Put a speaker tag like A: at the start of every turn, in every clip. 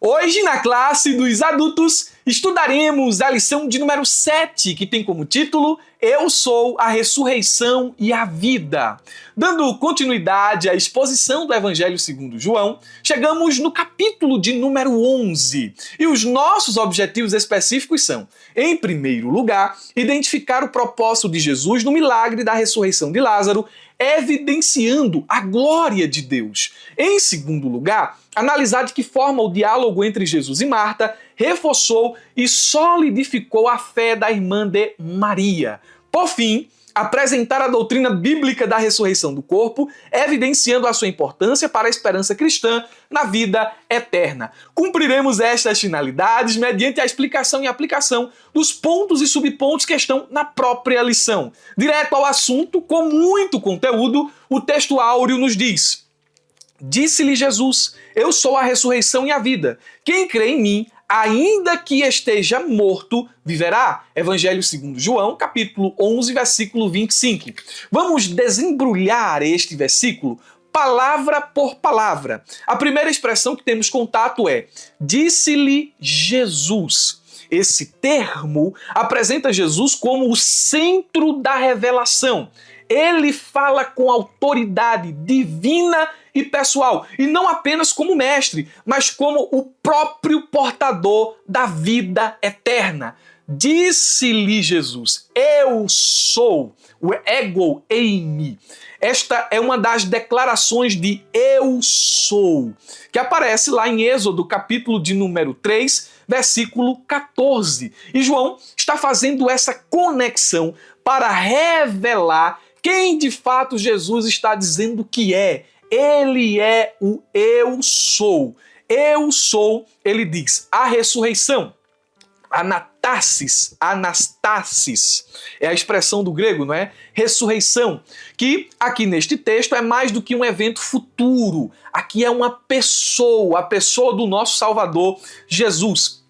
A: Hoje, na classe dos adultos, estudaremos a lição de número 7, que tem como título Eu sou a ressurreição e a vida. Dando continuidade à exposição do Evangelho segundo João, chegamos no capítulo de número 11. E os nossos objetivos específicos são, em primeiro lugar, identificar o propósito de Jesus no milagre da ressurreição de Lázaro, evidenciando a glória de Deus. Em segundo lugar, analisar de que forma o diálogo entre Jesus e Marta reforçou e solidificou a fé da irmã de Maria. Por fim, apresentar a doutrina bíblica da ressurreição do corpo, evidenciando a sua importância para a esperança cristã na vida eterna. Cumpriremos estas finalidades mediante a explicação e aplicação dos pontos e subpontos que estão na própria lição. Direto ao assunto, com muito conteúdo, o texto áureo nos diz: Disse-lhe Jesus, eu sou a ressurreição e a vida. Quem crê em mim, ainda que esteja morto, viverá. Evangelho segundo João, capítulo 11, versículo 25. Vamos desembrulhar este versículo palavra por palavra. A primeira expressão que temos contato é disse-lhe Jesus. Esse termo apresenta Jesus como o centro da revelação. Ele fala com autoridade divina e pessoal, e não apenas como mestre, mas como o próprio portador da vida eterna. Disse-lhe Jesus, eu sou, o ego eimi. Esta é uma das declarações de eu sou, que aparece lá em Êxodo, capítulo de número 3, versículo 14. E João está fazendo essa conexão para revelar quem de fato Jesus está dizendo que é. Ele é o eu sou. Eu sou, ele diz, a ressurreição. Anastasis é a expressão do grego, não é? Ressurreição, que aqui neste texto é mais do que um evento futuro. Aqui é uma pessoa, a pessoa do nosso Salvador, Jesus.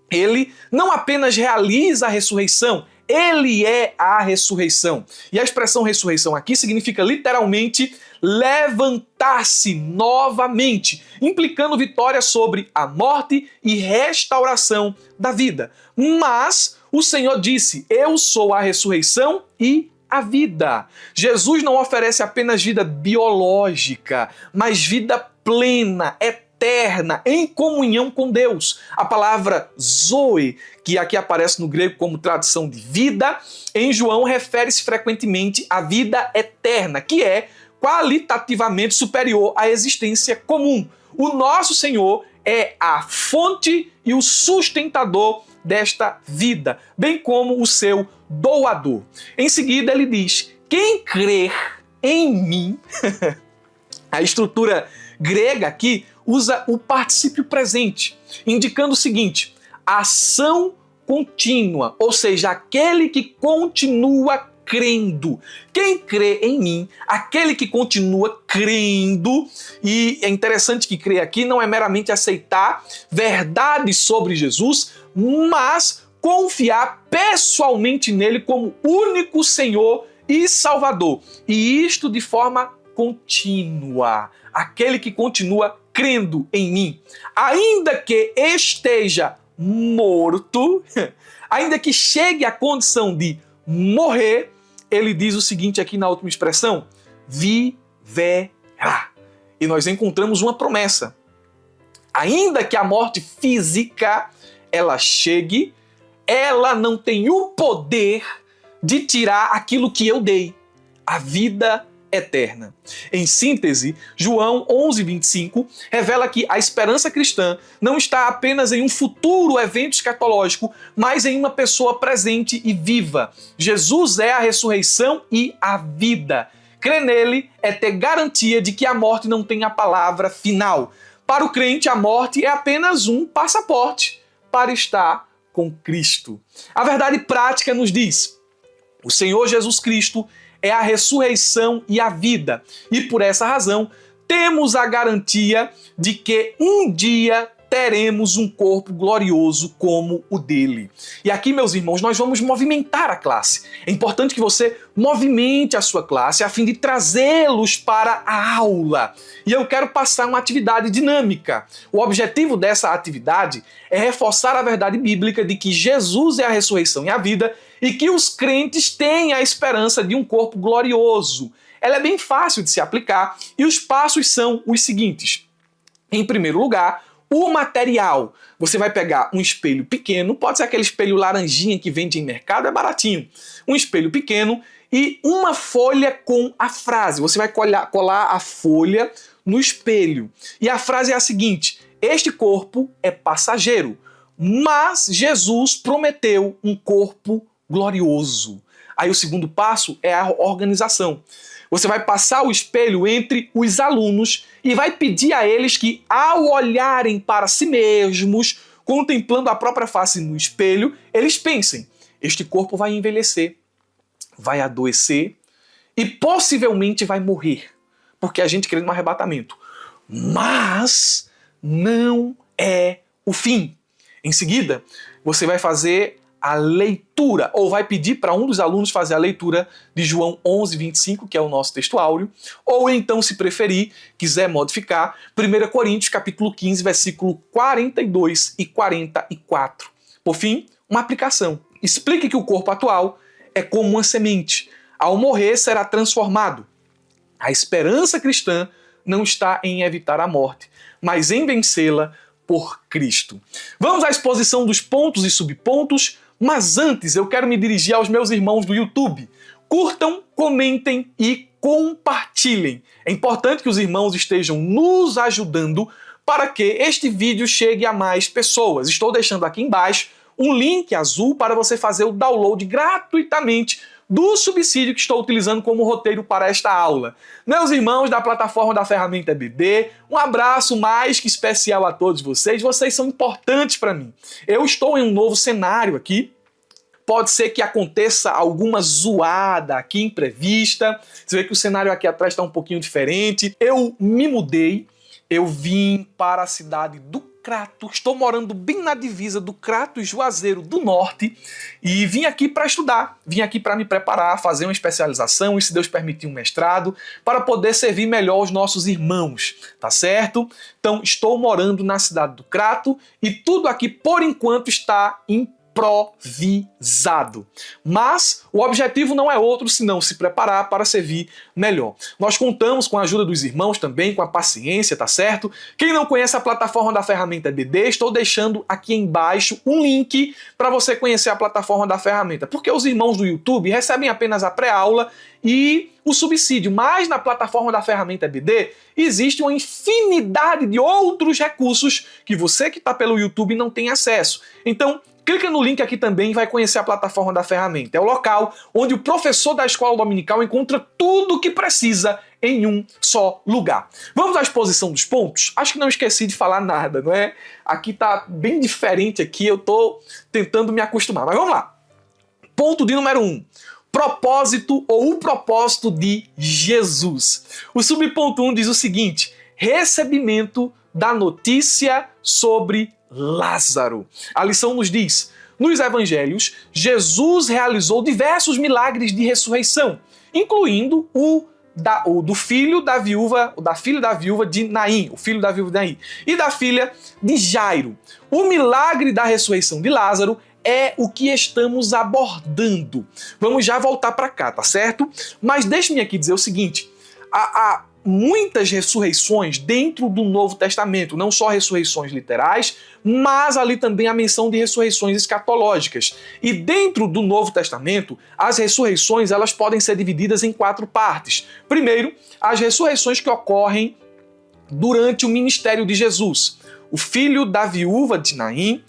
A: Ele não apenas realiza a ressurreição, ele é a ressurreição. E a expressão ressurreição aqui significa literalmente levantar-se novamente, implicando vitória sobre a morte e restauração da vida. Mas o Senhor disse, eu sou a ressurreição e a vida. Jesus não oferece apenas vida biológica, mas vida plena, eterna, em comunhão com Deus. A palavra zoe, que aqui aparece no grego como tradução de vida, em João refere-se frequentemente à vida eterna, que é qualitativamente superior à existência comum. O nosso Senhor é a fonte e o sustentador desta vida, bem como o seu doador. Em seguida ele diz, quem crer em mim, a estrutura grega aqui usa o particípio presente, indicando o seguinte, ação contínua, ou seja, aquele que continua crendo. Quem crê em mim, aquele que continua crendo, e é interessante que crer aqui não é meramente aceitar verdades sobre Jesus, mas confiar pessoalmente nele como único Senhor e Salvador. E isto de forma contínua. Aquele que continua crendo em mim, ainda que esteja morto, ainda que chegue à condição de morrer, ele diz o seguinte aqui na última expressão, viverá. E nós encontramos uma promessa. Ainda que a morte física ela chegue, ela não tem o poder de tirar aquilo que eu dei, a vida eterna. Em síntese, João 11:25 revela que a esperança cristã não está apenas em um futuro evento escatológico, mas em uma pessoa presente e viva. Jesus é a ressurreição e a vida. Crer nele é ter garantia de que a morte não tem a palavra final. Para o crente, a morte é apenas um passaporte para estar com Cristo. A verdade prática nos diz, o Senhor Jesus Cristo é a ressurreição e a vida. E por essa razão, temos a garantia de que um dia teremos um corpo glorioso como o dele. E aqui, meus irmãos, nós vamos movimentar a classe. É importante que você movimente a sua classe a fim de trazê-los para a aula. E eu quero passar uma atividade dinâmica. O objetivo dessa atividade é reforçar a verdade bíblica de que Jesus é a ressurreição e a vida e que os crentes têm a esperança de um corpo glorioso. Ela é bem fácil de se aplicar e os passos são os seguintes. Em primeiro lugar, o material. Você vai pegar um espelho pequeno, pode ser aquele espelho laranjinha que vende em mercado, é baratinho. Um espelho pequeno e uma folha com a frase. Você vai colar a folha no espelho. E a frase é a seguinte: este corpo é passageiro, mas Jesus prometeu um corpo glorioso. Aí o segundo passo é a organização. Você vai passar o espelho entre os alunos e vai pedir a eles que, ao olharem para si mesmos, contemplando a própria face no espelho, eles pensem: este corpo vai envelhecer, vai adoecer e possivelmente vai morrer, porque a gente crê no arrebatamento. Mas não é o fim. Em seguida, você vai fazer a leitura, ou vai pedir para um dos alunos fazer a leitura de João 11:25, que é o nosso texto áureo, ou então, se preferir, quiser modificar, 1 Coríntios capítulo 15, versículo 42 e 44. Por fim, uma aplicação. Explique que o corpo atual é como uma semente. Ao morrer, será transformado. A esperança cristã não está em evitar a morte, mas em vencê-la por Cristo. Vamos à exposição dos pontos e subpontos, mas antes eu quero me dirigir aos meus irmãos do YouTube. Curtam, comentem e compartilhem. É importante que os irmãos estejam nos ajudando para que este vídeo chegue a mais pessoas. Estou deixando aqui embaixo um link azul para você fazer o download gratuitamente do subsídio que estou utilizando como roteiro para esta aula. Meus irmãos da plataforma da Ferramenta EBD, um abraço mais que especial a todos vocês. Vocês são importantes para mim. Eu estou em um novo cenário aqui. Pode ser que aconteça alguma zoada aqui imprevista. Você vê que o cenário aqui atrás está um pouquinho diferente. Eu me mudei. Eu vim para a cidade do Crato, estou morando bem na divisa do Crato e Juazeiro do Norte e vim aqui para estudar, vim aqui para me preparar, fazer uma especialização e, se Deus permitir, um mestrado, para poder servir melhor os nossos irmãos, tá certo? Então, estou morando na cidade do Crato e tudo aqui, por enquanto, está improvisado. Mas o objetivo não é outro senão se preparar para servir melhor. Nós contamos com a ajuda dos irmãos também, com a paciência, tá certo? Quem não conhece a plataforma da Ferramenta EBD, estou deixando aqui embaixo um link para você conhecer a plataforma da ferramenta, porque os irmãos do YouTube recebem apenas a pré-aula e o subsídio, mas na plataforma da Ferramenta EBD existe uma infinidade de outros recursos que você que está pelo YouTube não tem acesso. Então, clica no link aqui também e vai conhecer a plataforma da ferramenta. É o local onde o professor da escola dominical encontra tudo o que precisa em um só lugar. Vamos à exposição dos pontos? Acho que não esqueci de falar nada, não é? Aqui tá bem diferente aqui, eu tô tentando me acostumar. Mas vamos lá. Ponto de número 1. Propósito ou o propósito de Jesus. O subponto 1 diz o seguinte: recebimento da notícia sobre Lázaro. A lição nos diz: nos evangelhos, Jesus realizou diversos milagres de ressurreição, incluindo o do filho da viúva, da filha da viúva de Naim, o filho da viúva de Naim, e da filha de Jairo. O milagre da ressurreição de Lázaro é o que estamos abordando. Vamos já voltar para cá, tá certo? Mas deixe-me aqui dizer o seguinte: há muitas ressurreições dentro do Novo Testamento, não só ressurreições literais, mas ali também a menção de ressurreições escatológicas. E dentro do Novo Testamento, as ressurreições elas podem ser divididas em 4 partes. Primeiro, as ressurreições que ocorrem durante o ministério de Jesus. O filho da viúva de Naim,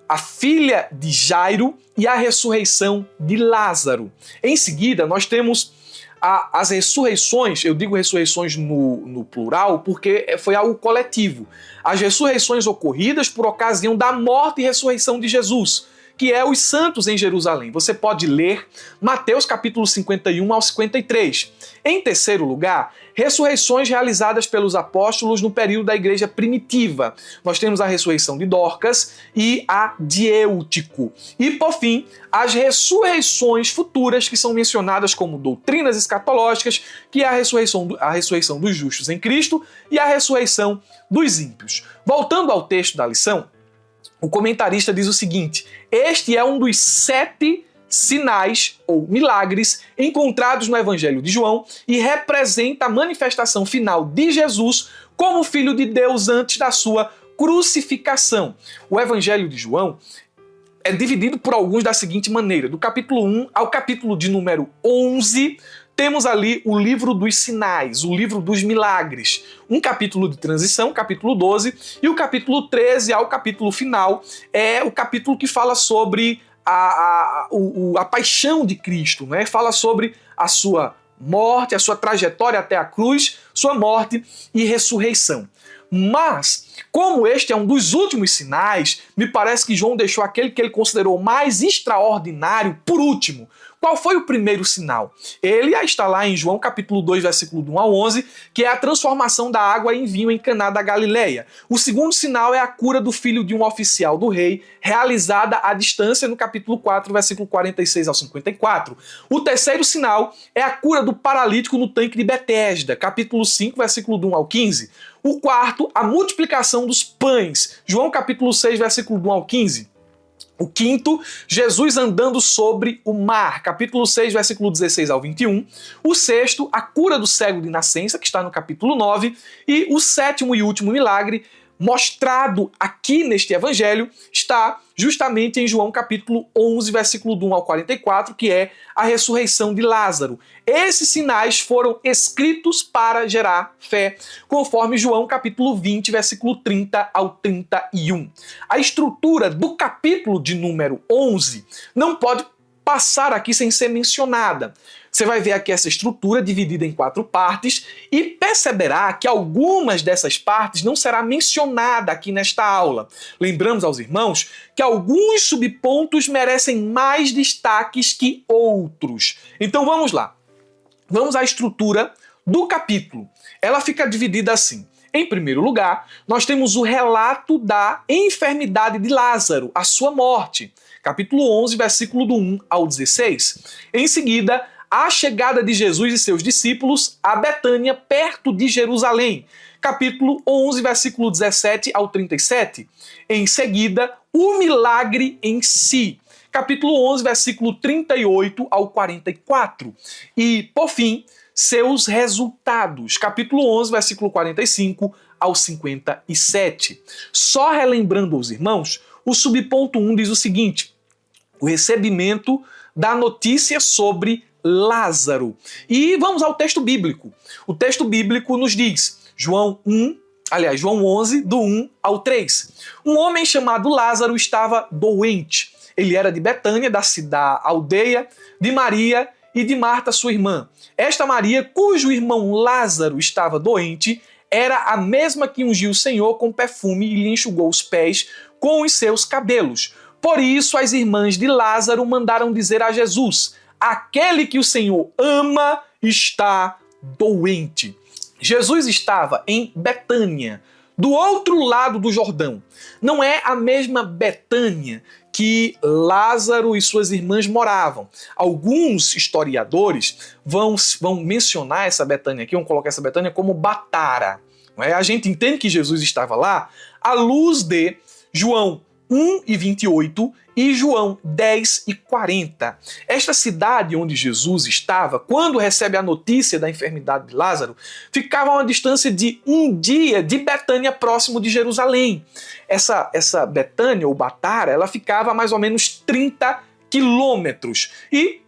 A: a filha de Jairo e a ressurreição de Lázaro. Em seguida, nós temos as ressurreições, eu digo ressurreições no plural porque foi algo coletivo. As ressurreições ocorridas por ocasião da morte e ressurreição de Jesus, que é os santos em Jerusalém. Você pode ler Mateus capítulo 51 ao 53. Em terceiro lugar, ressurreições realizadas pelos apóstolos no período da igreja primitiva. Nós temos a ressurreição de Dorcas e a de Eutico. E, por fim, as ressurreições futuras que são mencionadas como doutrinas escatológicas, que é a ressurreição dos justos em Cristo e a ressurreição dos ímpios. Voltando ao texto da lição, o comentarista diz o seguinte: este é um dos 7 sinais ou milagres encontrados no Evangelho de João e representa a manifestação final de Jesus como Filho de Deus antes da sua crucificação. O Evangelho de João é dividido por alguns da seguinte maneira: do capítulo 1 ao capítulo de número 11, temos ali o livro dos sinais, o livro dos milagres. Um capítulo de transição, capítulo 12, e o capítulo 13 ao capítulo final é o capítulo que fala sobre a paixão de Cristo, né? Fala sobre a sua morte, a sua trajetória até a cruz, sua morte e ressurreição. Mas, como este é um dos últimos sinais, me parece que João deixou aquele que ele considerou mais extraordinário por último. Qual foi o primeiro sinal? Ele está lá em João capítulo 2, versículo 1 ao 11, que é a transformação da água em vinho em Caná da Galileia. O segundo sinal é a cura do filho de um oficial do rei, realizada à distância no capítulo 4, versículo 46 ao 54. O terceiro sinal é a cura do paralítico no tanque de Betesda, capítulo 5, versículo 1 ao 15. O quarto, a multiplicação dos pães, João capítulo 6, versículo 1 ao 15. O quinto, Jesus andando sobre o mar, capítulo 6, versículo 16 ao 21. O sexto, a cura do cego de nascença, que está no capítulo 9. E o sétimo e último milagre, mostrado aqui neste evangelho, está justamente em João capítulo 11, versículo 1 ao 44, que é a ressurreição de Lázaro. Esses sinais foram escritos para gerar fé, conforme João capítulo 20, versículo 30 ao 31. A estrutura do capítulo de número 11 não pode passar aqui sem ser mencionada. Você vai ver aqui essa estrutura dividida em 4 partes e perceberá que algumas dessas partes não será mencionada aqui nesta aula. Lembramos aos irmãos que alguns subpontos merecem mais destaques que outros. Então vamos lá. Vamos à estrutura do capítulo. Ela fica dividida assim. Em primeiro lugar, nós temos o relato da enfermidade de Lázaro, a sua morte. Capítulo 11, versículo do 1 ao 16. Em seguida, a chegada de Jesus e seus discípulos a Betânia, perto de Jerusalém. Capítulo 11, versículo 17 ao 37. Em seguida, o milagre em si. Capítulo 11, versículo 38 ao 44. E, por fim, seus resultados. Capítulo 11, versículo 45 ao 57. Só relembrando aos irmãos, o subponto 1 diz o seguinte: o recebimento da notícia sobre Lázaro. E vamos ao texto bíblico. O texto bíblico nos diz, João 11, do 1 ao 3. Um homem chamado Lázaro estava doente. Ele era de Betânia, da aldeia de Maria e de Marta, sua irmã. Esta Maria, cujo irmão Lázaro estava doente, era a mesma que ungiu o Senhor com perfume e lhe enxugou os pés com os seus cabelos. Por isso, as irmãs de Lázaro mandaram dizer a Jesus: aquele que o Senhor ama está doente. Jesus estava em Betânia, do outro lado do Jordão. Não é a mesma Betânia que Lázaro e suas irmãs moravam. Alguns historiadores vão mencionar essa Betânia aqui, vão colocar essa Betânia como Batara. Não é? A gente entende que Jesus estava lá à luz de João 1 e 28 e João 10 e 40. Esta cidade onde Jesus estava, quando recebe a notícia da enfermidade de Lázaro, ficava a uma distância de um dia de Betânia, próximo de Jerusalém. Essa Betânia, ou Batara, ela ficava a mais ou menos 30 quilômetros. E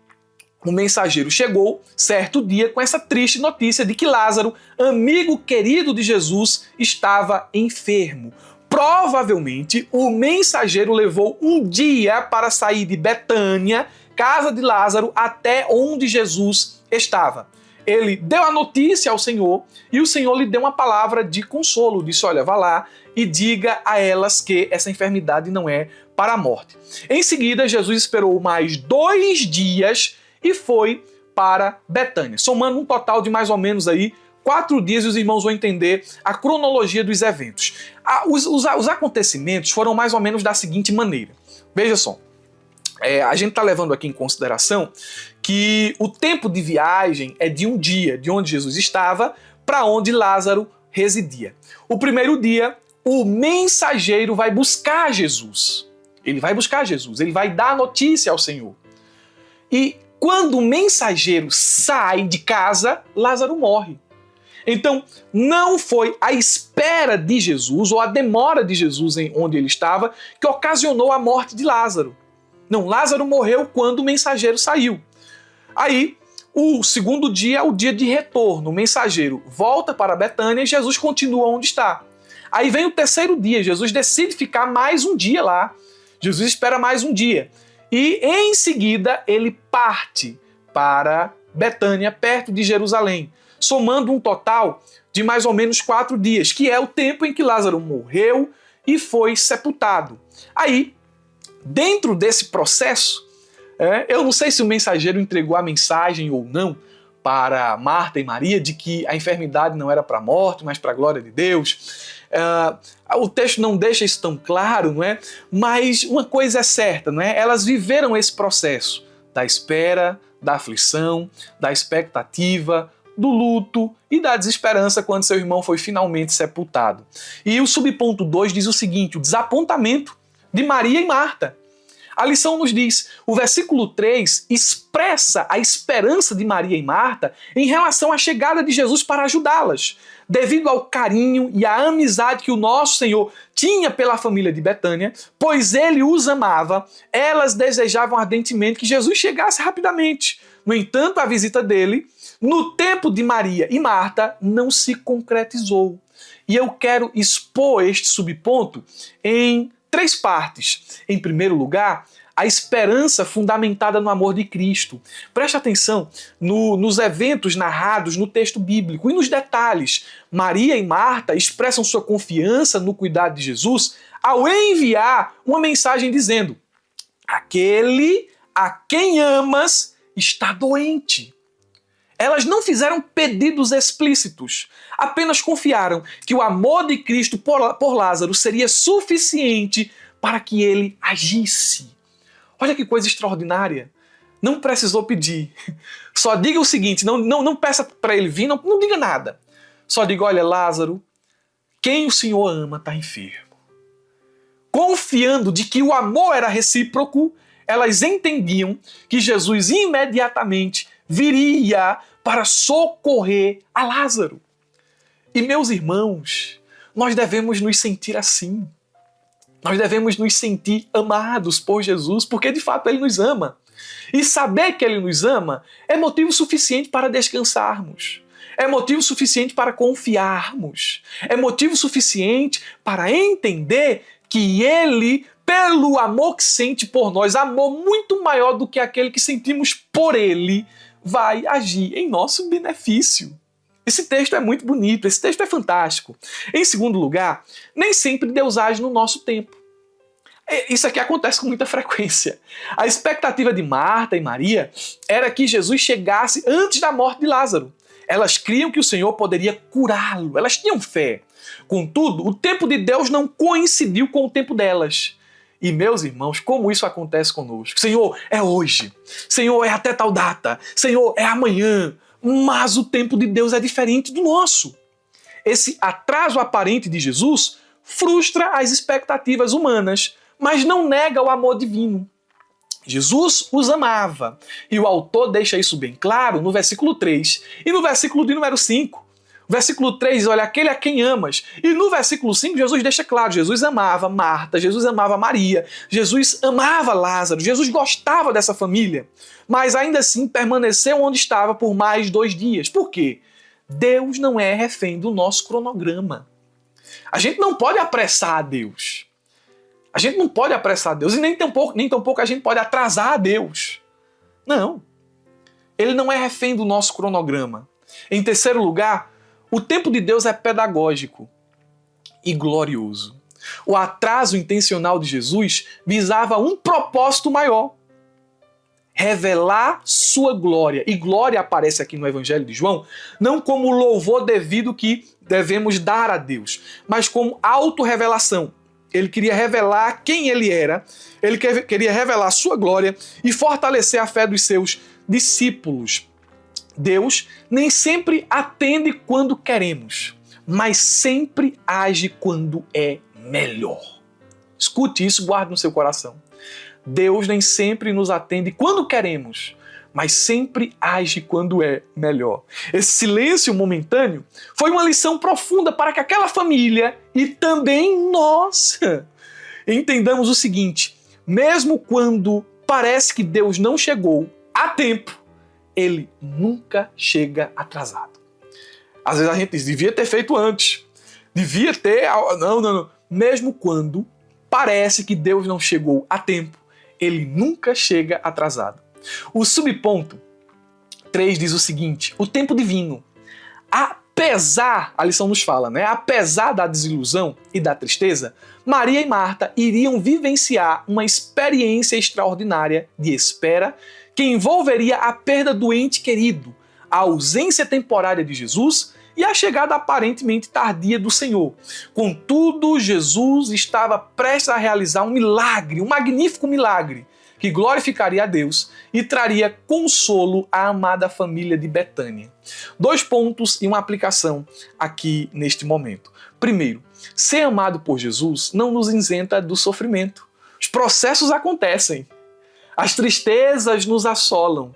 A: o mensageiro chegou certo dia com essa triste notícia de que Lázaro, amigo querido de Jesus, estava enfermo. Provavelmente, o mensageiro levou um dia para sair de Betânia, casa de Lázaro, até onde Jesus estava. ele deu a notícia ao Senhor e o Senhor lhe deu uma palavra de consolo. Disse, olha, vá lá e diga a elas que essa enfermidade não é para a morte. Em seguida, Jesus esperou mais 2 dias e foi para Betânia, somando um total de mais ou menos aí 4 dias, e os irmãos vão entender a cronologia dos eventos. Os acontecimentos foram mais ou menos da seguinte maneira. Veja só, a gente está levando aqui em consideração que o tempo de viagem é de um dia, de onde Jesus estava para onde Lázaro residia. O primeiro dia, o mensageiro vai buscar Jesus. Ele vai buscar Jesus, ele vai dar a notícia ao Senhor. E quando o mensageiro sai de casa, Lázaro morre. Então, não foi a espera de Jesus ou a demora de Jesus em onde ele estava que ocasionou a morte de Lázaro. Não, Lázaro morreu quando o mensageiro saiu. Aí, o segundo dia é o dia de retorno. O mensageiro volta para Betânia e Jesus continua onde está. Aí vem o terceiro dia, Jesus decide ficar mais um dia lá. Jesus espera mais um dia. E em seguida ele parte para Betânia, perto de Jerusalém, somando um total de mais ou menos 4 dias, que é o tempo em que Lázaro morreu e foi sepultado. Aí, dentro desse processo, eu não sei se o mensageiro entregou a mensagem ou não para Marta e Maria de que a enfermidade não era para a morte, mas para a glória de Deus. O texto não deixa isso tão claro, não é? Mas uma coisa é certa, não é? Elas viveram esse processo da espera, da aflição, da expectativa, do luto e da desesperança quando seu irmão foi finalmente sepultado. E o subponto 2 diz o seguinte, o desapontamento de Maria e Marta. A lição nos diz, o versículo 3 expressa a esperança de Maria e Marta em relação à chegada de Jesus para ajudá-las. Devido ao carinho e à amizade que o nosso Senhor tinha pela família de Betânia, pois ele os amava, elas desejavam ardentemente que Jesus chegasse rapidamente. No entanto, a visita dele, no tempo de Maria e Marta, não se concretizou. E eu quero expor este subponto em 3 partes. Em primeiro lugar, a esperança fundamentada no amor de Cristo. Preste atenção nos eventos narrados no texto bíblico e nos detalhes. Maria e Marta expressam sua confiança no cuidado de Jesus ao enviar uma mensagem dizendo: aquele a quem amas está doente. Elas não fizeram pedidos explícitos, apenas confiaram que o amor de Cristo por Lázaro seria suficiente para que ele agisse. Olha que coisa extraordinária. Não precisou pedir. Só diga o seguinte, não peça para ele vir, não diga nada. Só diga, olha, Lázaro, quem o Senhor ama está enfermo. Confiando de que o amor era recíproco, elas entendiam que Jesus imediatamente viria para socorrer a Lázaro. E meus irmãos, nós devemos nos sentir assim. Nós devemos nos sentir amados por Jesus, porque de fato Ele nos ama. E saber que Ele nos ama é motivo suficiente para descansarmos. É motivo suficiente para confiarmos. É motivo suficiente para entender que Ele, pelo amor que sente por nós, amor muito maior do que aquele que sentimos por Ele, vai agir em nosso benefício. Esse texto é muito bonito, esse texto é fantástico. Em segundo lugar, nem sempre Deus age no nosso tempo. Isso aqui acontece com muita frequência. A expectativa de Marta e Maria era que Jesus chegasse antes da morte de Lázaro. Elas criam que o Senhor poderia curá-lo, elas tinham fé. Contudo, o tempo de Deus não coincidiu com o tempo delas. E meus irmãos, como isso acontece conosco? Senhor, é hoje. Senhor, é até tal data. Senhor, é amanhã. Mas o tempo de Deus é diferente do nosso. Esse atraso aparente de Jesus frustra as expectativas humanas, mas não nega o amor divino. Jesus os amava. E o autor deixa isso bem claro no versículo 3 e no versículo de número 5. O versículo 3 diz, olha, aquele a quem amas. E no versículo 5, Jesus deixa claro, Jesus amava Marta, Jesus amava Maria, Jesus amava Lázaro, Jesus gostava dessa família. Mas ainda assim permaneceu onde estava por mais 2 dias. Por quê? Deus não é refém do nosso cronograma. A gente não pode apressar a Deus. A gente não pode apressar a Deus e nem tampouco a gente pode atrasar a Deus. Não. Ele não é refém do nosso cronograma. Em terceiro lugar, o tempo de Deus é pedagógico e glorioso. O atraso intencional de Jesus visava um propósito maior: revelar sua glória. E glória aparece aqui no Evangelho de João não como o louvor devido que devemos dar a Deus, mas como autorrevelação. Ele queria revelar quem ele era, ele queria revelar a sua glória e fortalecer a fé dos seus discípulos. Deus nem sempre atende quando queremos, mas sempre age quando é melhor. Escute isso, guarde no seu coração. Deus nem sempre nos atende quando queremos, mas sempre age quando é melhor. Esse silêncio momentâneo foi uma lição profunda para que aquela família e também nós entendamos o seguinte: mesmo quando parece que Deus não chegou a tempo, Ele nunca chega atrasado. Às vezes a gente diz, devia ter feito antes, devia ter... Não. Mesmo quando parece que Deus não chegou a tempo, Ele nunca chega atrasado. O subponto 3 diz o seguinte: o tempo divino, apesar, a lição nos fala, né? Apesar da desilusão e da tristeza, Maria e Marta iriam vivenciar uma experiência extraordinária de espera que envolveria a perda do ente querido, a ausência temporária de Jesus e a chegada aparentemente tardia do Senhor. Contudo, Jesus estava prestes a realizar um milagre, um magnífico milagre, que glorificaria a Deus e traria consolo à amada família de Betânia. 2 pontos e uma aplicação aqui neste momento. Primeiro, ser amado por Jesus não nos isenta do sofrimento. Os processos acontecem. As tristezas nos assolam.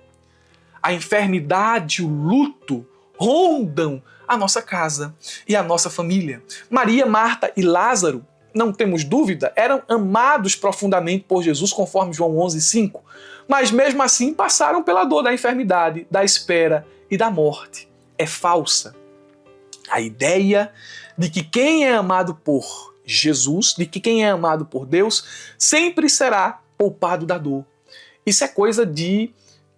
A: A enfermidade, o luto rondam a nossa casa e a nossa família. Maria, Marta e Lázaro, não temos dúvida, eram amados profundamente por Jesus, conforme João 11:5, mas mesmo assim passaram pela dor da enfermidade, da espera e da morte. É falsa a ideia de que quem é amado por Jesus, de que quem é amado por Deus, sempre será poupado da dor. Isso é coisa de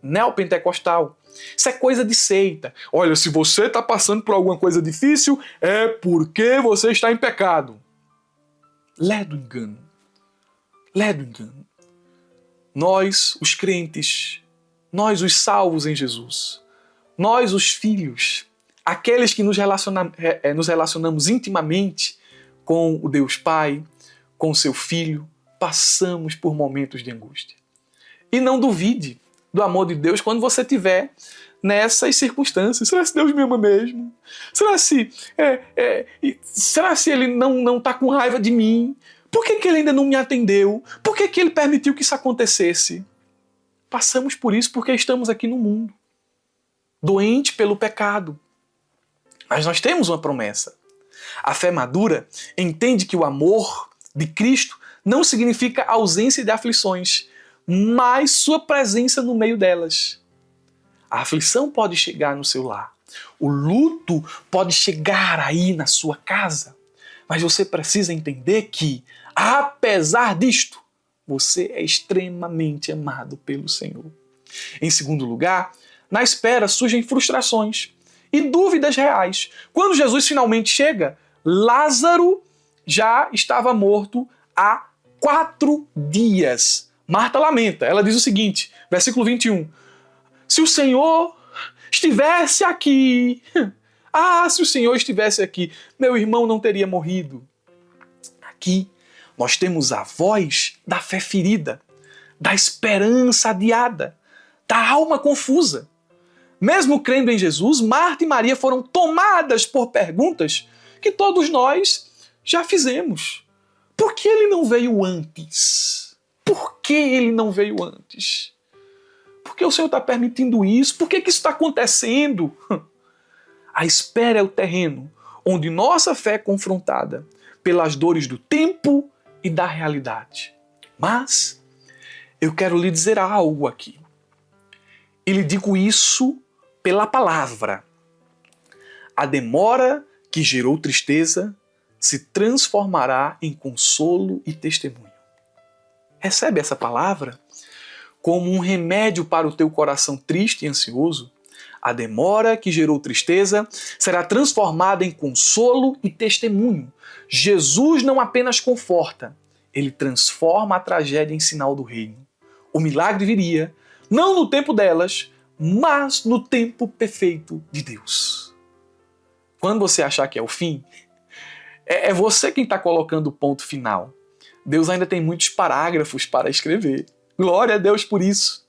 A: neopentecostal. Isso é coisa de seita. Olha, se você está passando por alguma coisa difícil, é porque você está em pecado. Ledo engano. Ledo engano. Nós, os crentes, nós, os salvos em Jesus, nós, os filhos, aqueles que nos relacionamos intimamente com o Deus Pai, com o seu Filho, passamos por momentos de angústia. E não duvide do amor de Deus quando você estiver nessas circunstâncias. Será que Deus me ama mesmo? Será se Ele não está com raiva de mim? Por que Ele ainda não me atendeu? Por que Ele permitiu que isso acontecesse? Passamos por isso porque estamos aqui no mundo, doente pelo pecado. Mas nós temos uma promessa. A fé madura entende que o amor de Cristo não significa ausência de aflições, mas sua presença no meio delas. A aflição pode chegar no seu lar. O luto pode chegar aí na sua casa. Mas você precisa entender que, apesar disto, você é extremamente amado pelo Senhor. Em segundo lugar, na espera surgem frustrações e dúvidas reais. Quando Jesus finalmente chega, Lázaro já estava morto há 4 dias. Marta lamenta, ela diz o seguinte, versículo 21, se o Senhor estivesse aqui, se o Senhor estivesse aqui, meu irmão não teria morrido. Aqui nós temos a voz da fé ferida, da esperança adiada, da alma confusa. Mesmo crendo em Jesus, Marta e Maria foram tomadas por perguntas que todos nós já fizemos. Por que ele não veio antes? Por que ele não veio antes? Por que o Senhor está permitindo isso? Por que isso está acontecendo? A espera é o terreno onde nossa fé é confrontada pelas dores do tempo e da realidade. Mas eu quero lhe dizer algo aqui. E lhe digo isso pela palavra. A demora que gerou tristeza se transformará em consolo e testemunho. Recebe essa palavra como um remédio para o teu coração triste e ansioso. A demora que gerou tristeza será transformada em consolo e testemunho. Jesus não apenas conforta, ele transforma a tragédia em sinal do reino. O milagre viria, não no tempo delas, mas no tempo perfeito de Deus. Quando você achar que é o fim, é você quem está colocando o ponto final. Deus ainda tem muitos parágrafos para escrever. Glória a Deus por isso.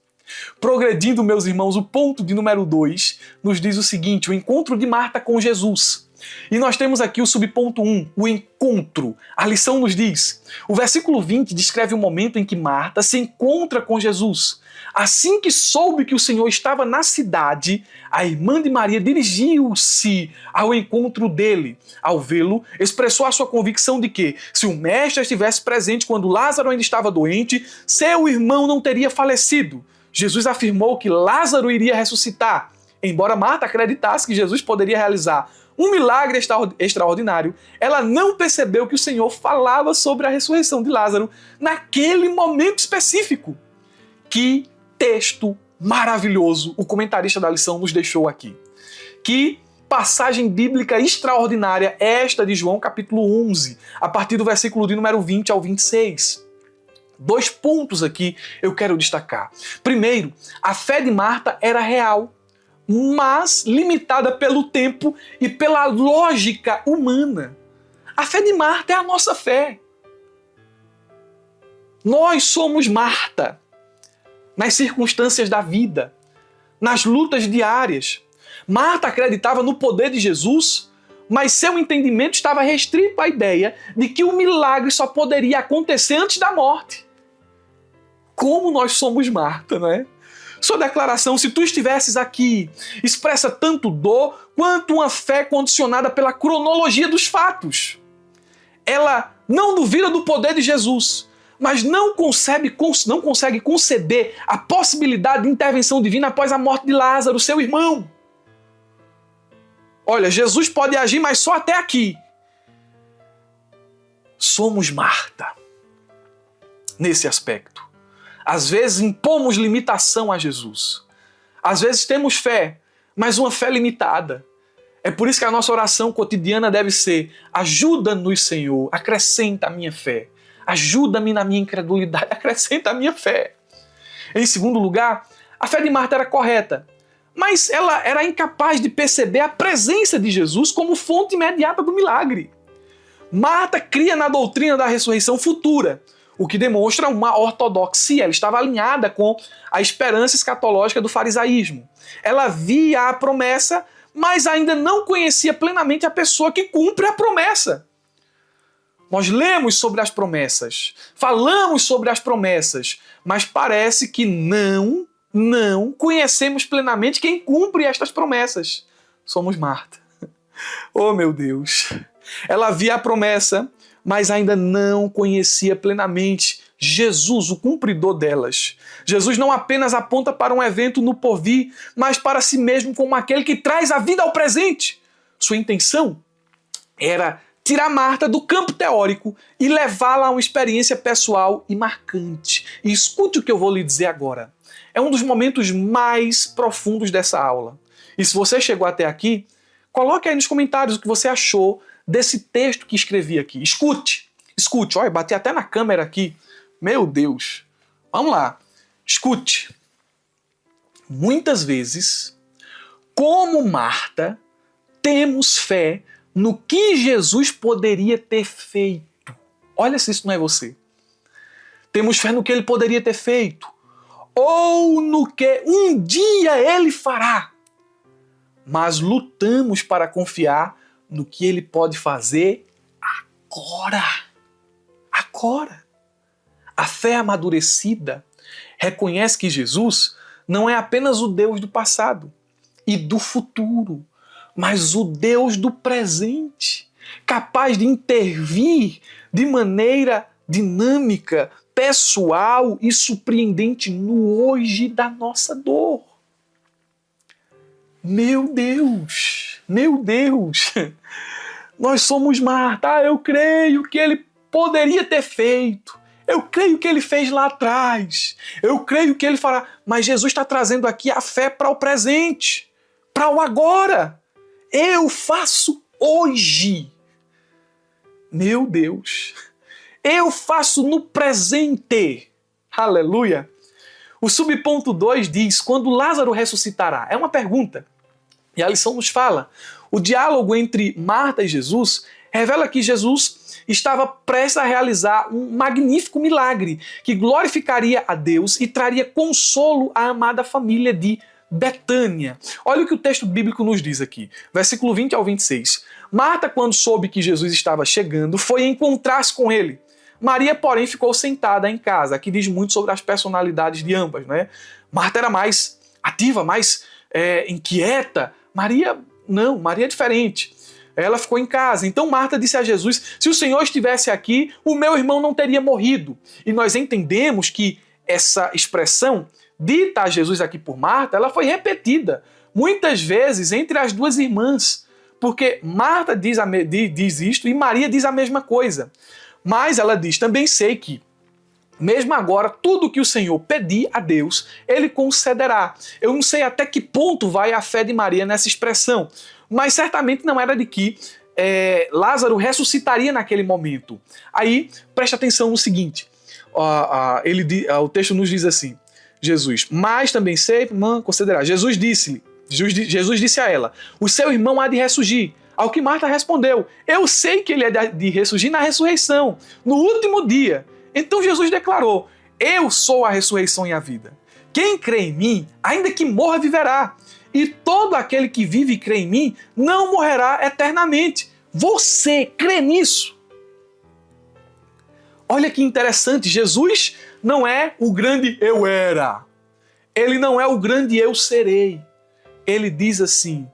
A: Progredindo, meus irmãos, o ponto de número 2 nos diz o seguinte: o encontro de Marta com Jesus. E nós temos aqui o subponto 1, o encontro. A lição nos diz: o versículo 20 descreve o momento em que Marta se encontra com Jesus. Assim que soube que o Senhor estava na cidade, a irmã de Maria dirigiu-se ao encontro dele. Ao vê-lo, expressou a sua convicção de que, se o mestre estivesse presente quando Lázaro ainda estava doente, seu irmão não teria falecido. Jesus afirmou que Lázaro iria ressuscitar. Embora Marta acreditasse que Jesus poderia realizar um milagre extraordinário, ela não percebeu que o Senhor falava sobre a ressurreição de Lázaro naquele momento específico. Que texto maravilhoso o comentarista da lição nos deixou aqui. Que passagem bíblica extraordinária esta de João capítulo 11, a partir do versículo de número 20 ao 26. 2 pontos aqui eu quero destacar. Primeiro, a fé de Marta era real, mas limitada pelo tempo e pela lógica humana. A fé de Marta é a nossa fé. Nós somos Marta nas circunstâncias da vida, nas lutas diárias. Marta acreditava no poder de Jesus, mas seu entendimento estava restrito à ideia de que o milagre só poderia acontecer antes da morte. Como nós somos Marta, não é? Sua declaração, se tu estivesses aqui, expressa tanto dor quanto uma fé condicionada pela cronologia dos fatos. Ela não duvida do poder de Jesus, mas não consegue conceber a possibilidade de intervenção divina após a morte de Lázaro, seu irmão. Olha, Jesus pode agir, mas só até aqui. Somos Marta nesse aspecto. Às vezes impomos limitação a Jesus. Às vezes temos fé, mas uma fé limitada. É por isso que a nossa oração cotidiana deve ser: ajuda-nos, Senhor, acrescenta a minha fé. Ajuda-me na minha incredulidade, acrescenta a minha fé. Em segundo lugar, a fé de Marta era correta, mas ela era incapaz de perceber a presença de Jesus como fonte imediata do milagre. Marta cria na doutrina da ressurreição futura, o que demonstra uma ortodoxia. Ela estava alinhada com a esperança escatológica do farisaísmo. Ela via a promessa, mas ainda não conhecia plenamente a pessoa que cumpre a promessa. Nós lemos sobre as promessas, falamos sobre as promessas, mas parece que não conhecemos plenamente quem cumpre estas promessas. Somos Marta. Oh, meu Deus! Ela via a promessa, mas ainda não conhecia plenamente Jesus, o cumpridor delas. Jesus não apenas aponta para um evento no porvir, mas para si mesmo como aquele que traz a vida ao presente. Sua intenção era tirar Marta do campo teórico e levá-la a uma experiência pessoal e marcante. E escute o que eu vou lhe dizer agora. É um dos momentos mais profundos dessa aula. E se você chegou até aqui, coloque aí nos comentários o que você achou desse texto que escrevi aqui. Escute. Olha, bati até na câmera aqui. Meu Deus. Vamos lá. Escute. Muitas vezes, como Marta, temos fé no que Jesus poderia ter feito. Olha se isso não é você. Temos fé no que ele poderia ter feito. Ou no que um dia ele fará. Mas lutamos para confiar no que ele pode fazer agora. Agora. A fé amadurecida reconhece que Jesus não é apenas o Deus do passado e do futuro, mas o Deus do presente, capaz de intervir de maneira dinâmica, pessoal e surpreendente no hoje da nossa dor. Meu Deus! Nós somos Marta. Eu creio que ele poderia ter feito. Eu creio que ele fez lá atrás. Eu creio que ele fará. Mas Jesus está trazendo aqui a fé para o presente, para o agora. Eu faço hoje. Meu Deus. Eu faço no presente. Aleluia. O subponto 2 diz, quando Lázaro ressuscitará? É uma pergunta. E a lição nos fala. O diálogo entre Marta e Jesus revela que Jesus estava prestes a realizar um magnífico milagre que glorificaria a Deus e traria consolo à amada família de Betânia. Olha o que o texto bíblico nos diz aqui, versículo 20 ao 26. Marta, quando soube que Jesus estava chegando, foi encontrar-se com ele. Maria, porém, ficou sentada em casa. Aqui diz muito sobre as personalidades de ambas, né? Marta era mais ativa, mais inquieta. Maria, não, Maria é diferente. Ela ficou em casa. Então Marta disse a Jesus, se o Senhor estivesse aqui, o meu irmão não teria morrido. E nós entendemos que essa expressão dita a Jesus aqui por Marta, ela foi repetida muitas vezes entre as duas irmãs. Porque Marta diz isto e Maria diz a mesma coisa. Mas ela diz, também sei que, mesmo agora, tudo que o Senhor pedir a Deus, Ele concederá. Eu não sei até que ponto vai a fé de Maria nessa expressão, mas certamente não era de que Lázaro ressuscitaria naquele momento. Aí, preste atenção no seguinte, o texto nos diz assim, Jesus, mas também sei, concederá. Jesus disse a ela, o seu irmão há de ressurgir. Ao que Marta respondeu, eu sei que ele é de ressurgir na ressurreição, no último dia. Então Jesus declarou, eu sou a ressurreição e a vida. Quem crê em mim, ainda que morra, viverá. E todo aquele que vive e crê em mim, não morrerá eternamente. Você crê nisso? Olha que interessante, Jesus não é o grande eu era. Ele não é o grande eu serei. Ele diz assim,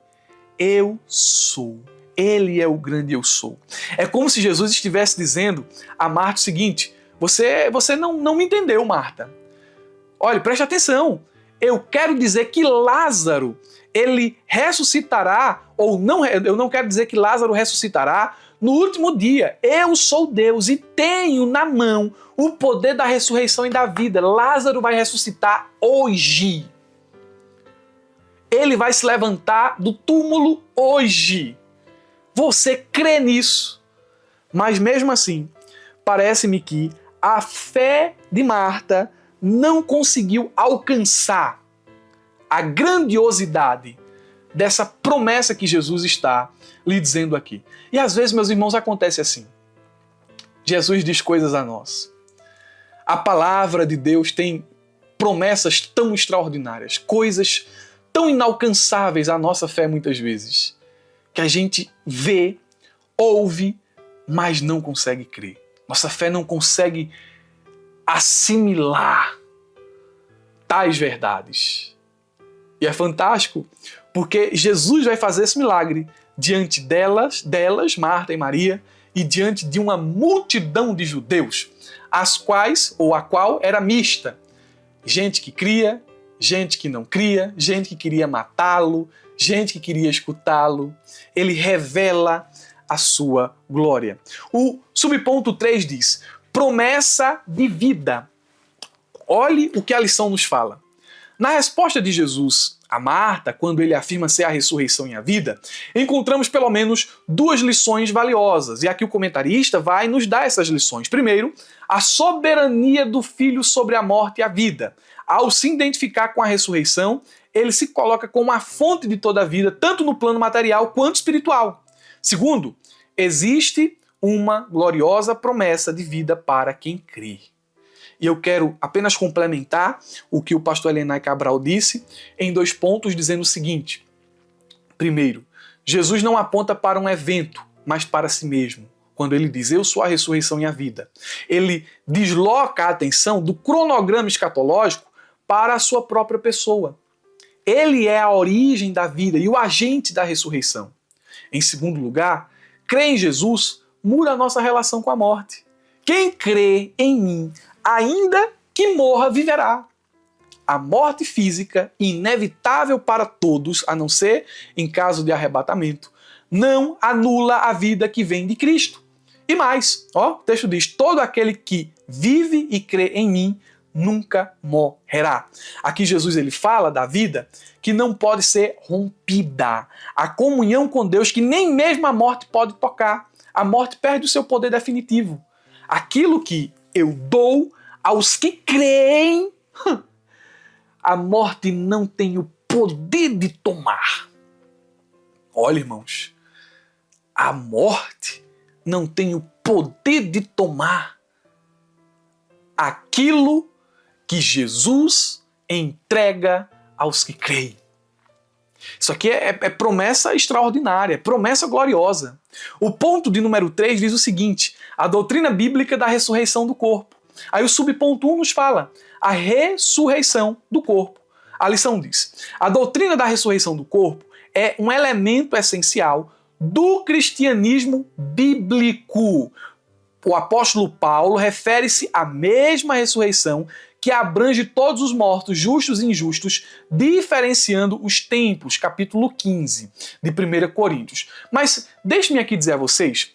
A: eu sou. Ele é o grande eu sou. É como se Jesus estivesse dizendo a Marta o seguinte, você não me entendeu, Marta. Olha, preste atenção. Eu quero dizer que Lázaro, ele ressuscitará, ou não, eu não quero dizer que Lázaro ressuscitará no último dia. Eu sou Deus e tenho na mão o poder da ressurreição e da vida. Lázaro vai ressuscitar hoje. Ele vai se levantar do túmulo hoje. Você crê nisso? Mas mesmo assim, parece-me que a fé de Marta não conseguiu alcançar a grandiosidade dessa promessa que Jesus está lhe dizendo aqui. E às vezes, meus irmãos, acontece assim. Jesus diz coisas a nós. A palavra de Deus tem promessas tão extraordinárias, coisas tão inalcançáveis à nossa fé muitas vezes, que a gente vê, ouve, mas não consegue crer. Nossa fé não consegue assimilar tais verdades. E é fantástico, porque Jesus vai fazer esse milagre diante delas, Marta e Maria, e diante de uma multidão de judeus, a qual era mista. Gente que cria, gente que não cria, gente que queria matá-lo, gente que queria escutá-lo. Ele revela a sua glória. O subponto 3 diz, promessa de vida. Olhe o que a lição nos fala. Na resposta de Jesus a Marta, quando ele afirma ser a ressurreição e a vida, encontramos pelo menos duas lições valiosas. E aqui o comentarista vai nos dar essas lições. Primeiro, a soberania do Filho sobre a morte e a vida. Ao se identificar com a ressurreição, ele se coloca como a fonte de toda a vida, tanto no plano material quanto espiritual. Segundo, existe uma gloriosa promessa de vida para quem crê. E eu quero apenas complementar o que o pastor Elenay Cabral disse em 2 pontos, dizendo o seguinte. Primeiro, Jesus não aponta para um evento, mas para si mesmo. Quando ele diz, eu sou a ressurreição e a vida. Ele desloca a atenção do cronograma escatológico para a sua própria pessoa. Ele é a origem da vida e o agente da ressurreição. Em segundo lugar, crer em Jesus muda a nossa relação com a morte. Quem crê em mim, ainda que morra, viverá. A morte física, inevitável para todos, a não ser em caso de arrebatamento, não anula a vida que vem de Cristo. E mais, o texto diz, todo aquele que vive e crê em mim nunca morrerá. Aqui Jesus ele fala da vida que não pode ser rompida. A comunhão com Deus que nem mesmo a morte pode tocar. A morte perde o seu poder definitivo. Aquilo que eu dou aos que creem, a morte não tem o poder de tomar. Olha, irmãos, a morte não tem o poder de tomar aquilo que Jesus entrega aos que creem. Isso aqui é promessa extraordinária, promessa gloriosa. O ponto de número 3 diz o seguinte: a doutrina bíblica da ressurreição do corpo. Aí o subponto 1 nos fala a ressurreição do corpo. A lição diz: a doutrina da ressurreição do corpo é um elemento essencial do cristianismo bíblico. O apóstolo Paulo refere-se à mesma ressurreição que abrange todos os mortos, justos e injustos, diferenciando os tempos, capítulo 15 de 1 Coríntios. Mas deixe-me aqui dizer a vocês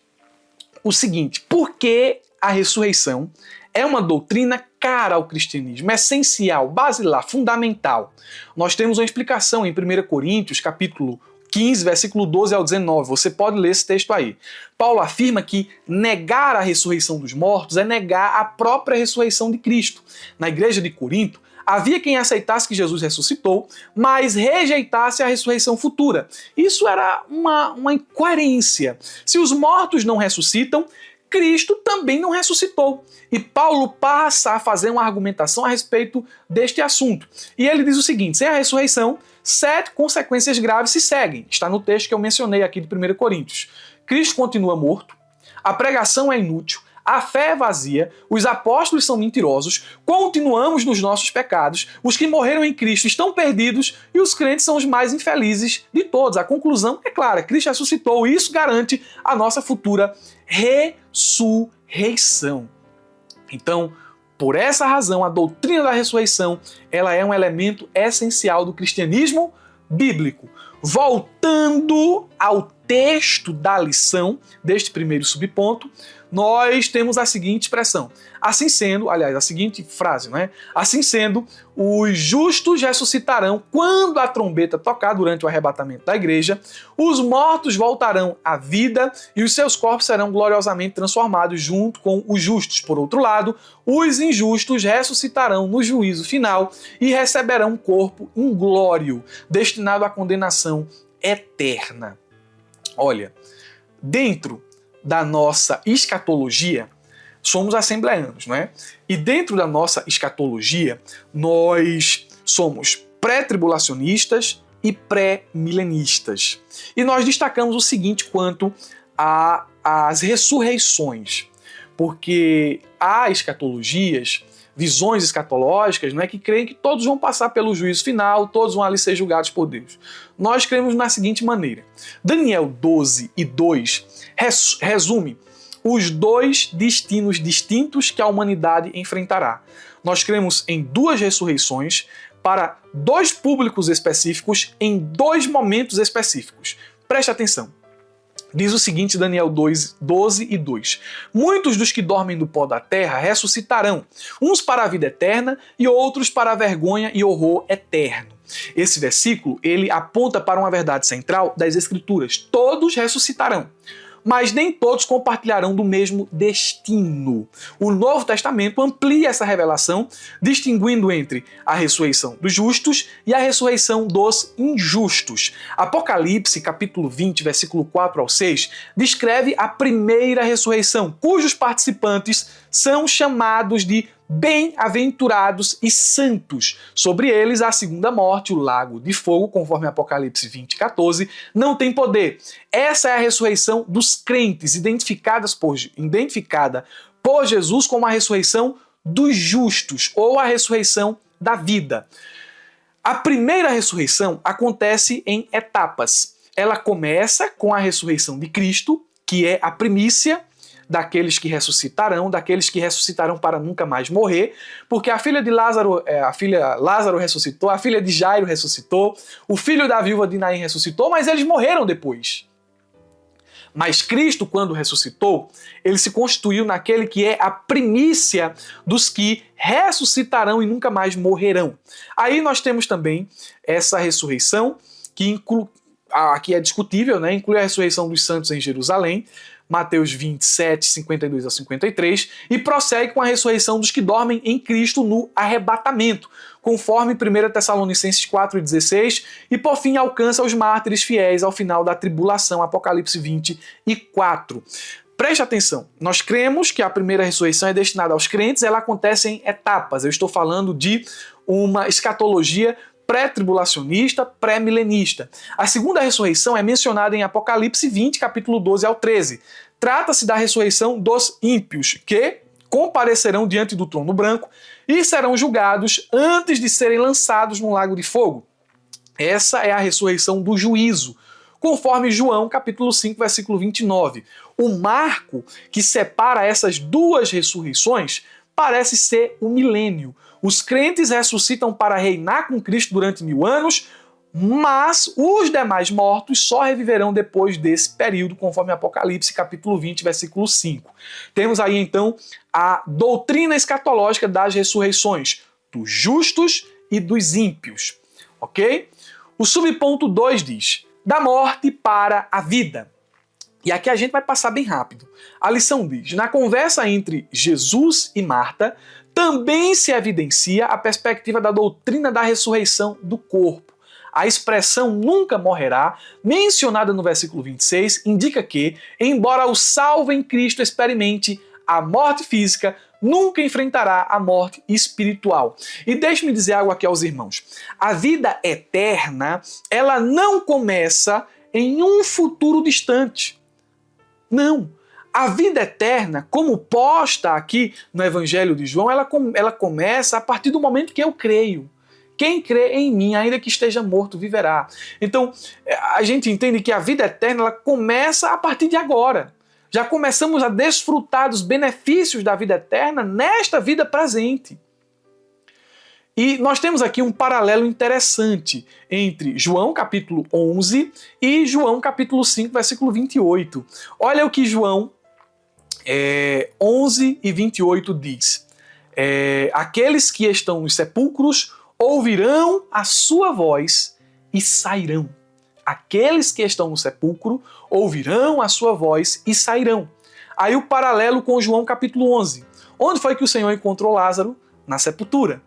A: o seguinte: por que a ressurreição é uma doutrina cara ao cristianismo, essencial, basilar, fundamental? Nós temos uma explicação em 1 Coríntios, capítulo 15, versículo 12 ao 19. Você pode ler esse texto aí. Paulo afirma que negar a ressurreição dos mortos é negar a própria ressurreição de Cristo. Na igreja de Corinto, havia quem aceitasse que Jesus ressuscitou, mas rejeitasse a ressurreição futura. Isso era uma incoerência. Se os mortos não ressuscitam, Cristo também não ressuscitou. E Paulo passa a fazer uma argumentação a respeito deste assunto. E ele diz o seguinte: sem a ressurreição, 7 consequências graves se seguem. Está no texto que eu mencionei aqui de 1 Coríntios. Cristo continua morto, a pregação é inútil, a fé é vazia, os apóstolos são mentirosos, continuamos nos nossos pecados, os que morreram em Cristo estão perdidos e os crentes são os mais infelizes de todos. A conclusão é clara: Cristo ressuscitou e isso garante a nossa futura ressurreição. Então, por essa razão, a doutrina da ressurreição ela é um elemento essencial do cristianismo bíblico. Voltando ao texto da lição deste primeiro subponto, nós temos a seguinte expressão: assim sendo, aliás, a seguinte frase, não é? Assim sendo, os justos ressuscitarão quando a trombeta tocar durante o arrebatamento da igreja, os mortos voltarão à vida e os seus corpos serão gloriosamente transformados junto com os justos. Por outro lado, os injustos ressuscitarão no juízo final e receberão um corpo inglório, destinado à condenação eterna. Olha, dentro da nossa escatologia, somos assembleanos, não é? E dentro da nossa escatologia, nós somos pré-tribulacionistas e pré-milenistas. E nós destacamos o seguinte quanto às ressurreições, porque há escatologias, visões escatológicas, não é, que creem que todos vão passar pelo juízo final, todos vão ali ser julgados por Deus. Nós cremos na seguinte maneira: Daniel 12 e 2 resume os 2 destinos distintos que a humanidade enfrentará. Nós cremos em 2 ressurreições para 2 públicos específicos em 2 momentos específicos. Preste atenção. Diz o seguinte, Daniel 12 e 2. Muitos dos que dormem no pó da terra ressuscitarão, uns para a vida eterna e outros para a vergonha e horror eterno. Esse versículo, ele aponta para uma verdade central das Escrituras. Todos ressuscitarão, mas nem todos compartilharão do mesmo destino. O Novo Testamento amplia essa revelação, distinguindo entre a ressurreição dos justos e a ressurreição dos injustos. Apocalipse, capítulo 20, versículo 4 ao 6, descreve a primeira ressurreição, cujos participantes são chamados de bem-aventurados e santos. Sobre eles, a segunda morte, o lago de fogo, conforme Apocalipse 20, 14, não tem poder. Essa é a ressurreição dos crentes, identificada por Jesus como a ressurreição dos justos, ou a ressurreição da vida. A primeira ressurreição acontece em etapas. Ela começa com a ressurreição de Cristo, que é a primícia daqueles que ressuscitarão para nunca mais morrer, porque a filha de Lázaro, Lázaro ressuscitou, a filha de Jairo ressuscitou, o filho da viúva de Naim ressuscitou, mas eles morreram depois. Mas Cristo, quando ressuscitou, ele se constituiu naquele que é a primícia dos que ressuscitarão e nunca mais morrerão. Aí nós temos também essa ressurreição, que aqui é discutível, né? Inclui a ressurreição dos santos em Jerusalém, Mateus 27, 52 a 53, e prossegue com a ressurreição dos que dormem em Cristo no arrebatamento, conforme 1 Tessalonicenses 4,16, e por fim alcança os mártires fiéis ao final da tribulação, Apocalipse 24. Preste atenção, nós cremos que a primeira ressurreição é destinada aos crentes, ela acontece em etapas. Eu estou falando de uma escatologia pré-tribulacionista, pré-milenista. A segunda ressurreição é mencionada em Apocalipse 20, capítulo 12 ao 13. Trata-se da ressurreição dos ímpios, que comparecerão diante do trono branco e serão julgados antes de serem lançados no lago de fogo. Essa é a ressurreição do juízo, conforme João, capítulo 5, versículo 29. O marco que separa essas duas ressurreições parece ser o milênio. Os crentes ressuscitam para reinar com Cristo durante 1000 anos, mas os demais mortos só reviverão depois desse período, conforme Apocalipse, capítulo 20, versículo 5. Temos aí, então, a doutrina escatológica das ressurreições, dos justos e dos ímpios. Ok? O subponto 2 diz, da morte para a vida. E aqui a gente vai passar bem rápido. A lição diz, na conversa entre Jesus e Marta, também se evidencia a perspectiva da doutrina da ressurreição do corpo. A expressão nunca morrerá, mencionada no versículo 26, indica que, embora o salvo em Cristo experimente a morte física, nunca enfrentará a morte espiritual. E deixe-me dizer algo aqui aos irmãos. A vida eterna, ela não começa em um futuro distante. Não. A vida eterna, como posta aqui no Evangelho de João, ela começa a partir do momento que eu creio. Quem crê em mim, ainda que esteja morto, viverá. Então, a gente entende que a vida eterna ela começa a partir de agora. Já começamos a desfrutar dos benefícios da vida eterna nesta vida presente. E nós temos aqui um paralelo interessante entre João capítulo 11 e João capítulo 5, versículo 28. Olha o que João 11 e 28 diz. Aqueles que estão nos sepulcros ouvirão a sua voz e sairão. Aqueles que estão no sepulcro ouvirão a sua voz e sairão. Aí o paralelo com João capítulo 11. Onde foi que o Senhor encontrou Lázaro? Na sepultura.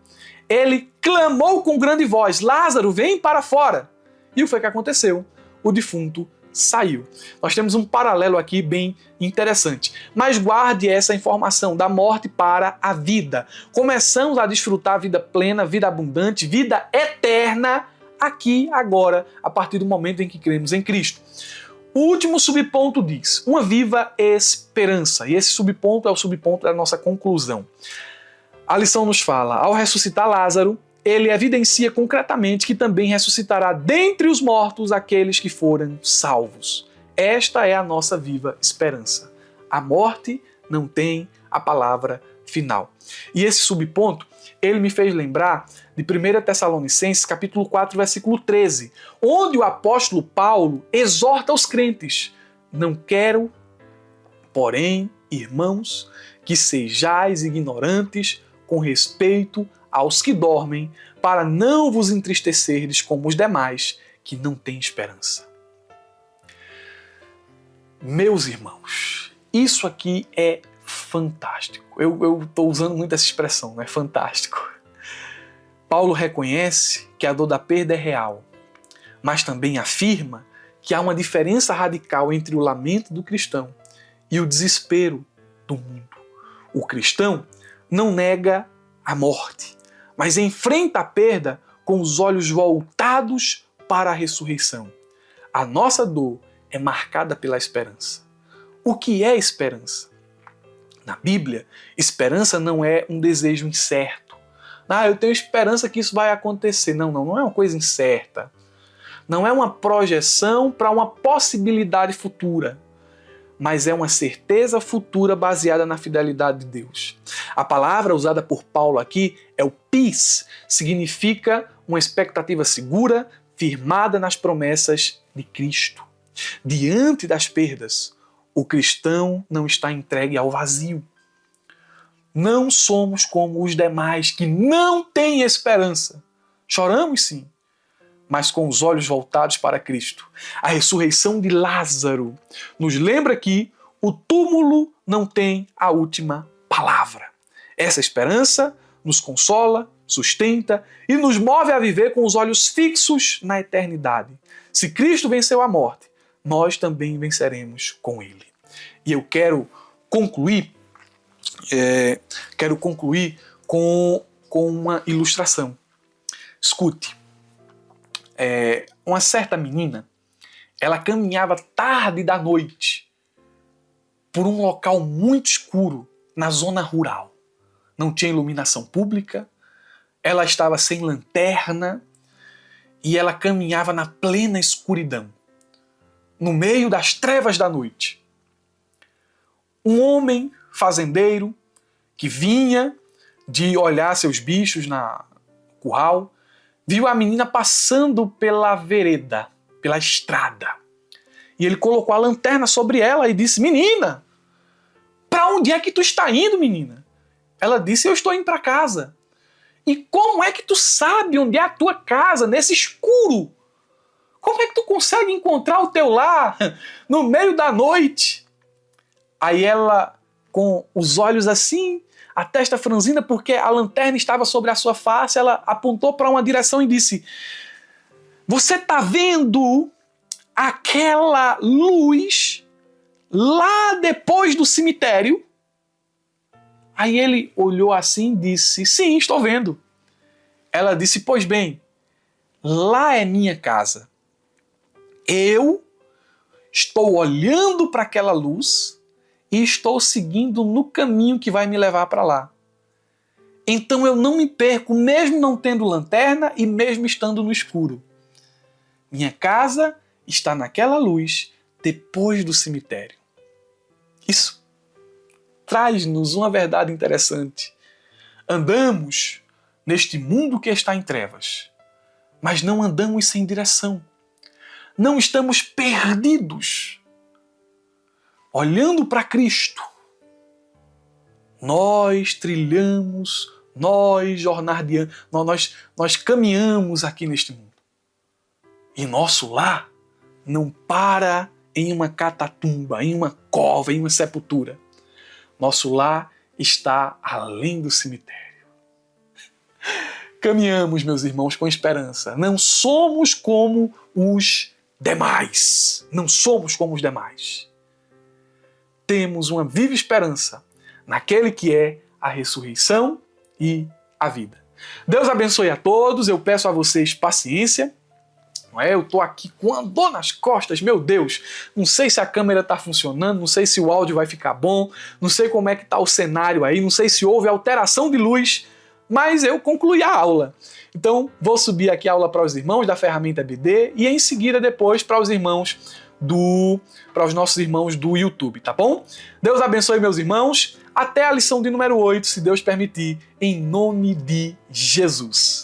A: Ele clamou com grande voz, Lázaro, vem para fora. E o que foi que aconteceu? O defunto saiu. Nós temos um paralelo aqui bem interessante. Mas guarde essa informação da morte para a vida. Começamos a desfrutar a vida plena, vida abundante, vida eterna, aqui, agora, a partir do momento em que cremos em Cristo. O último subponto diz, uma viva esperança. E esse subponto é o subponto da nossa conclusão. A lição nos fala, ao ressuscitar Lázaro, ele evidencia concretamente que também ressuscitará dentre os mortos aqueles que foram salvos. Esta é a nossa viva esperança. A morte não tem a palavra final. E esse subponto, ele me fez lembrar de 1 Tessalonicenses, capítulo 4, versículo 13, onde o apóstolo Paulo exorta os crentes. Não quero, porém, irmãos, que sejais ignorantes com respeito aos que dormem, para não vos entristecerdes como os demais, que não têm esperança. Meus irmãos, isso aqui é fantástico. Eu estou usando muito essa expressão, né? Fantástico. Paulo reconhece que a dor da perda é real, mas também afirma que há uma diferença radical entre o lamento do cristão e o desespero do mundo. O cristão não nega a morte, mas enfrenta a perda com os olhos voltados para a ressurreição. A nossa dor é marcada pela esperança. O que é esperança? Na Bíblia, esperança não é um desejo incerto. Eu tenho esperança que isso vai acontecer. Não é uma coisa incerta. Não é uma projeção para uma possibilidade futura, mas é uma certeza futura baseada na fidelidade de Deus. A palavra usada por Paulo aqui é o pis, significa uma expectativa segura, firmada nas promessas de Cristo. Diante das perdas, O cristão não está entregue ao vazio. Não somos como os demais que não têm esperança. Choramos sim, mas com os olhos voltados para Cristo. A ressurreição de Lázaro nos lembra que o túmulo não tem a última palavra. Essa esperança nos consola, sustenta e nos move a viver com os olhos fixos na eternidade. Se Cristo venceu a morte, nós também venceremos com Ele. E eu quero concluir com uma ilustração. Escute. Uma certa menina, ela caminhava tarde da noite por um local muito escuro na zona rural. Não tinha iluminação pública, ela estava sem lanterna e ela caminhava na plena escuridão, no meio das trevas da noite. Um homem fazendeiro que vinha de olhar seus bichos na curral, viu a menina passando pela vereda, pela estrada. E ele colocou a lanterna sobre ela e disse: menina, para onde é que tu está indo, menina? Ela disse: eu estou indo para casa. E como é que tu sabe onde é a tua casa, nesse escuro? Como é que tu consegue encontrar o teu lar no meio da noite? Aí ela, com os olhos assim, a testa franzida porque a lanterna estava sobre a sua face, ela apontou para uma direção e disse: você está vendo aquela luz lá depois do cemitério? Aí ele olhou assim e disse: sim, estou vendo. Ela disse: pois bem, lá é minha casa. Eu estou olhando para aquela luz e estou seguindo no caminho que vai me levar para lá. Então eu não me perco, mesmo não tendo lanterna e mesmo estando no escuro. Minha casa está naquela luz depois do cemitério. Isso traz-nos uma verdade interessante. Andamos neste mundo que está em trevas, mas não andamos sem direção. Não estamos perdidos. Olhando para Cristo, nós trilhamos, nós caminhamos aqui neste mundo. E nosso lar não para em uma catatumba, em uma cova, em uma sepultura. Nosso lar está além do cemitério. Caminhamos, meus irmãos, com esperança. Não somos como os demais. Não somos como os demais. Temos uma viva esperança naquele que é a ressurreição e a vida. Deus abençoe a todos. Eu peço a vocês paciência. Eu estou aqui com uma dor nas costas, meu Deus. Não sei se a câmera está funcionando, não sei se o áudio vai ficar bom, não sei como é que está o cenário aí, não sei se houve alteração de luz, mas eu concluí a aula. Então, vou subir aqui a aula para os irmãos da ferramenta EBD e em seguida depois para os nossos irmãos do YouTube, tá bom? Deus abençoe, meus irmãos. Até a lição de número 8, se Deus permitir, em nome de Jesus.